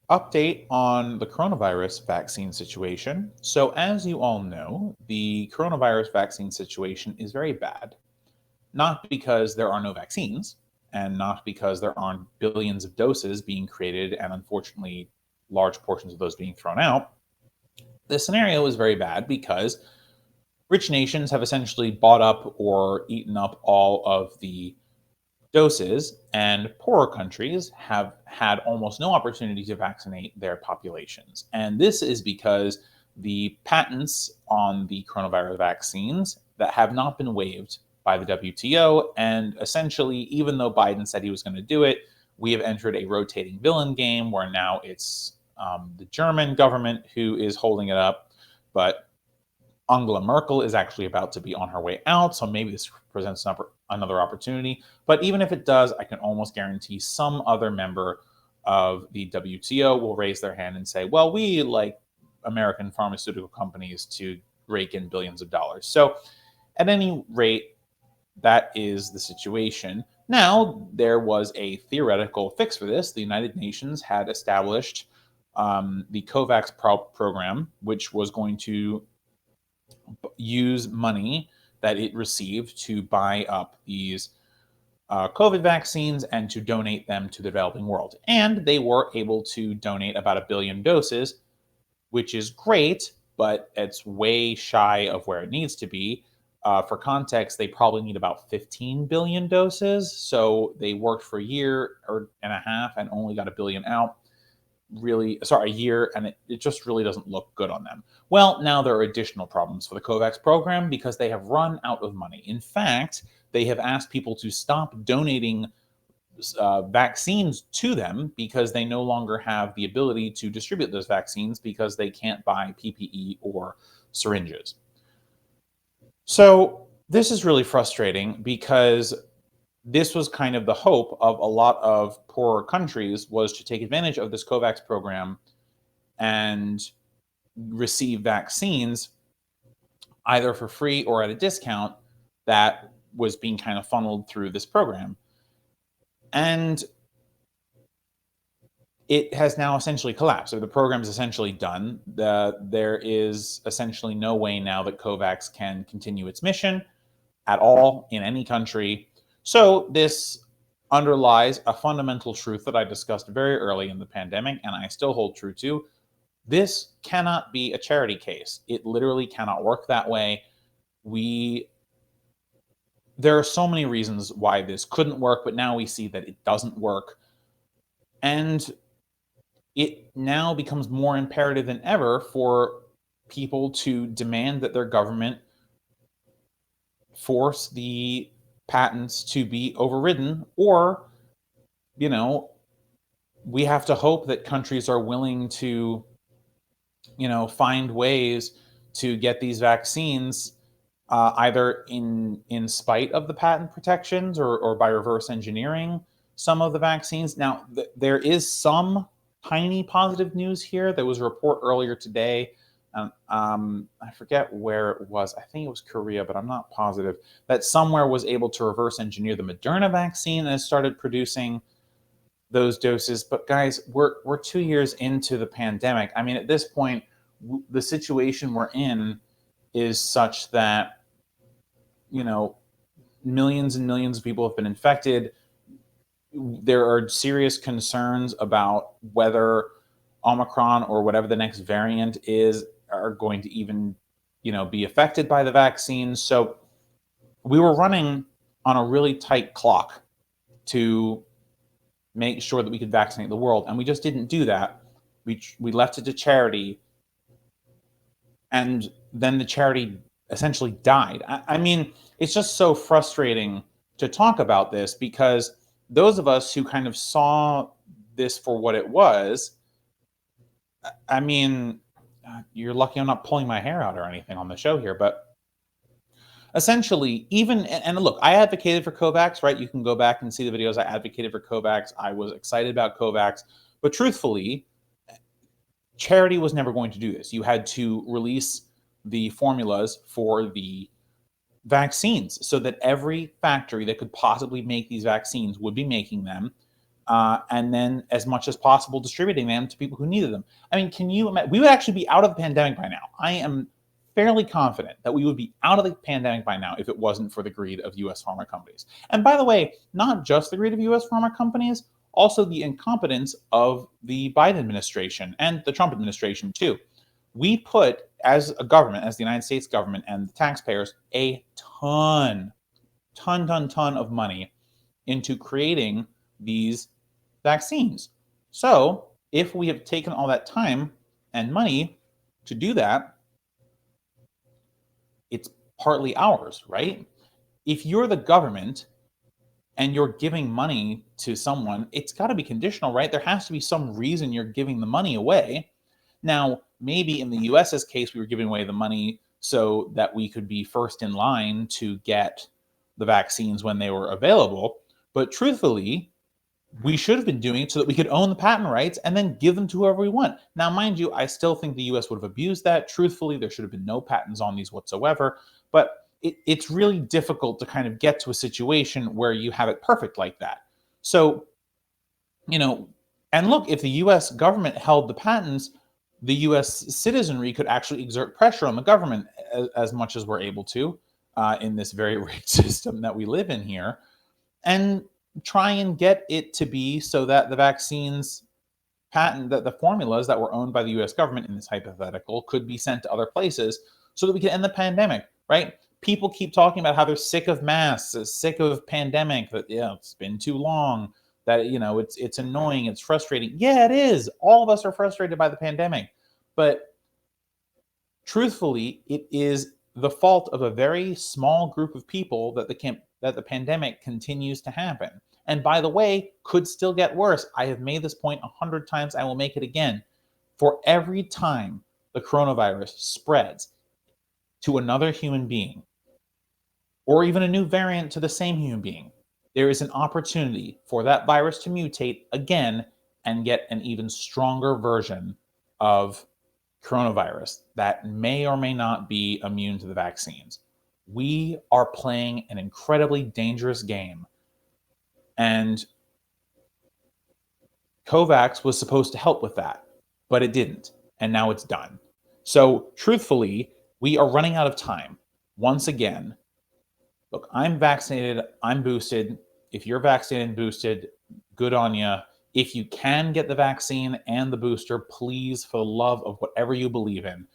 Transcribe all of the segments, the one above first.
Update on the coronavirus vaccine situation. So, as you all know, the coronavirus vaccine situation is very bad. Not because there are no vaccines and not because there aren't billions of doses being created and unfortunately large portions of those being thrown out. The scenario is very bad because rich nations have essentially bought up or eaten up all of the doses, and poorer countries have had almost no opportunity to vaccinate their populations. And this is because the patents on the coronavirus vaccines that have not been waived by the WTO, and essentially, even though Biden said he was going to do it, we have entered a rotating villain game where now it's the German government who is holding it up, but Angela Merkel is actually about to be on her way out, so maybe this presents another opportunity. But even if it does, I can almost guarantee some other member of the WTO will raise their hand and say, well, we like American pharmaceutical companies to rake in billions of dollars. So at any rate, that is the situation. Now, there was a theoretical fix for this. The United Nations had established the COVAX program, which was going to use money that it received to buy up these COVID vaccines and to donate them to the developing world. And they were able to donate about 1 billion doses, which is great, but it's way shy of where it needs to be. For context, they probably need about 15 billion doses. So they worked for a year and a half and only got 1 billion out. A year, and it just really doesn't look good on them. Well, now there are additional problems for the COVAX program because they have run out of money. In fact, they have asked people to stop donating vaccines to them because they no longer have the ability to distribute those vaccines because they can't buy PPE or syringes. So this is really frustrating because this was kind of the hope of a lot of poorer countries, was to take advantage of this COVAX program and receive vaccines either for free or at a discount that was being kind of funneled through this program. And it has now essentially collapsed. So the program is essentially done. There is essentially no way now that COVAX can continue its mission at all in any country. So this underlies a fundamental truth that I discussed very early in the pandemic, and I still hold true to. This cannot be a charity case. It literally cannot work that way. There are so many reasons why this couldn't work, but now we see that it doesn't work. And it now becomes more imperative than ever for people to demand that their government force the patents to be overridden, or, we have to hope that countries are willing to, find ways to get these vaccines either in spite of the patent protections or by reverse engineering some of the vaccines. Now, there is some tiny positive news here. There was a report earlier today. I forget where it was. I think it was Korea, but I'm not positive, that somewhere was able to reverse engineer the Moderna vaccine and has started producing those doses. But guys, we're 2 years into the pandemic. I mean, at this point, the situation we're in is such that, millions and millions of people have been infected. There are serious concerns about whether Omicron or whatever the next variant is are going to even, be affected by the vaccine. So we were running on a really tight clock to make sure that we could vaccinate the world, and we just didn't do that. We left it to charity, and then the charity essentially died. I mean, it's just so frustrating to talk about this because those of us who kind of saw this for what it was, I mean, you're lucky I'm not pulling my hair out or anything on the show here, but essentially, and look, I advocated for COVAX, right? You can go back and see the videos. I advocated for COVAX. I was excited about COVAX, but truthfully, charity was never going to do this. You had to release the formulas for the vaccines so that every factory that could possibly make these vaccines would be making them. and then as much as possible distributing them to people who needed them. I mean, can you imagine? We would actually be out of the pandemic by now. I am fairly confident that we would be out of the pandemic by now if it wasn't for the greed of US pharma companies. And by the way, not just the greed of US pharma companies, also the incompetence of the Biden administration and the Trump administration too. We put, as a government, as the United States government and the taxpayers, a ton of money into creating these vaccines. So if we have taken all that time and money to do that, it's partly ours, right? If you're the government and you're giving money to someone, it's got to be conditional, right? There has to be some reason you're giving the money away. Now, maybe in the US's case, we were giving away the money so that we could be first in line to get the vaccines when they were available. But truthfully, we should have been doing it so that we could own the patent rights and then give them to whoever we want. Now, mind you, I still think the US would have abused that. Truthfully, there should have been no patents on these whatsoever. But it's really difficult to kind of get to a situation where you have it perfect like that. So, and look, if the US government held the patents, the US citizenry could actually exert pressure on the government as much as we're able to in this very rigged system that we live in here, and try and get it to be so that the vaccines patent, that the formulas that were owned by the US government in this hypothetical could be sent to other places so that we can end the pandemic, right? People keep talking about how they're sick of masks, sick of pandemic, that it's been too long, that it's annoying, it's frustrating. Yeah, it is. All of us are frustrated by the pandemic. But truthfully, it is the fault of a very small group of people that the pandemic continues to happen. And by the way, could still get worse. I have made this point 100 times. I will make it again. For every time the coronavirus spreads to another human being, or even a new variant to the same human being, there is an opportunity for that virus to mutate again and get an even stronger version of coronavirus that may or may not be immune to the vaccines. We are playing an incredibly dangerous game. And COVAX was supposed to help with that, but it didn't. And now it's done. So truthfully, we are running out of time. Once again, look, I'm vaccinated, I'm boosted. If you're vaccinated and boosted, good on you. If you can get the vaccine and the booster, please, for the love of whatever you believe in,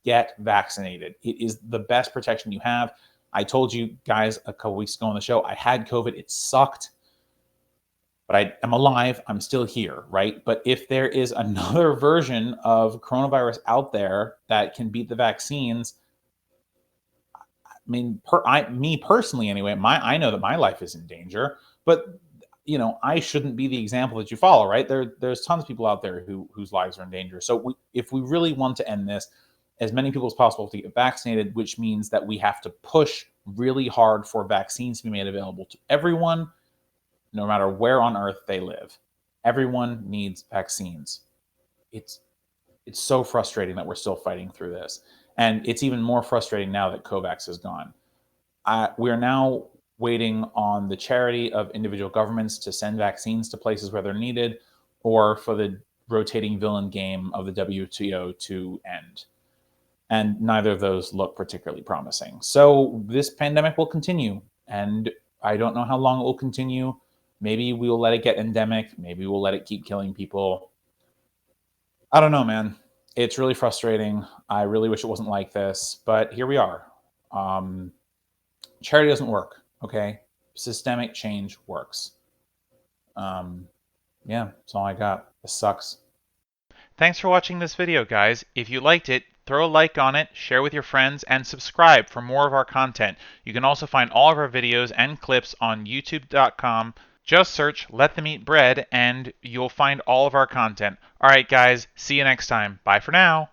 get vaccinated. It is the best protection you have. I told you guys a couple weeks ago on the show, I had COVID. It sucked. But I'm alive, I'm still here, right? But if there is another version of coronavirus out there that can beat the vaccines, I mean, me personally anyway, I know that my life is in danger, but I shouldn't be the example that you follow, right? There's tons of people out there whose lives are in danger. So if we really want to end this, as many people as possible to get vaccinated, which means that we have to push really hard for vaccines to be made available to everyone, no matter where on earth they live. Everyone needs vaccines. It's so frustrating that we're still fighting through this. And it's even more frustrating now that COVAX is gone. We are now waiting on the charity of individual governments to send vaccines to places where they're needed, or for the rotating villain game of the WTO to end. And neither of those look particularly promising. So this pandemic will continue, and I don't know how long it will continue. Maybe we will let it get endemic. Maybe we'll let it keep killing people. I don't know, man. It's really frustrating. I really wish it wasn't like this, but here we are. Charity doesn't work, okay? Systemic change works. Yeah, that's all I got. This sucks. Thanks for watching this video, guys. If you liked it, throw a like on it, share with your friends, and subscribe for more of our content. You can also find all of our videos and clips on youtube.com. Just search Let Them Eat Bread and you'll find all of our content. Alright guys, see you next time. Bye for now.